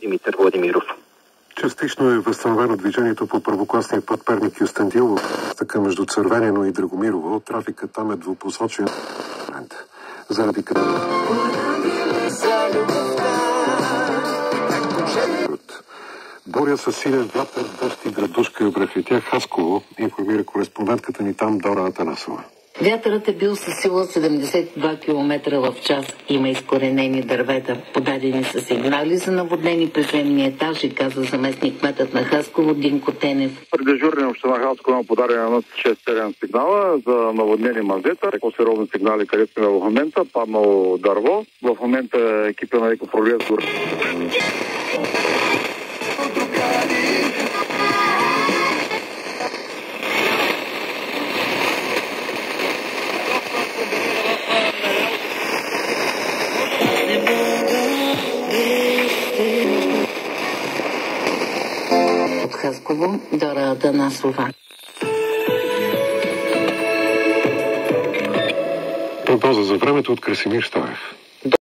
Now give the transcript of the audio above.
Димитър Владимиров. Частично е възстановено движението по първокласния път Перник-Юстендилово, така между Цървенино и Драгомирово. Трафикът там е двупосочен. Заради буря със силен вятър, дъжд и градушка върху тях Хасково, информира кореспондентката ни там Дора Атанасова. Вятърът е бил със сила 72 км в час. Има изкоренени дървета. Подадени са сигнали за наводнени приземни етажи, каза заместник кметът на Хасково Динко Тенев. При дежурния община Хасково има подадени на 6-7 сигнала за наводнени мазета. По-сериозни сигнали, където сме в момента. Паднало дърво. В момента екипа на екопролез От Хасково Дора Атанасова. Прогноза за времето от Красимир Стоев.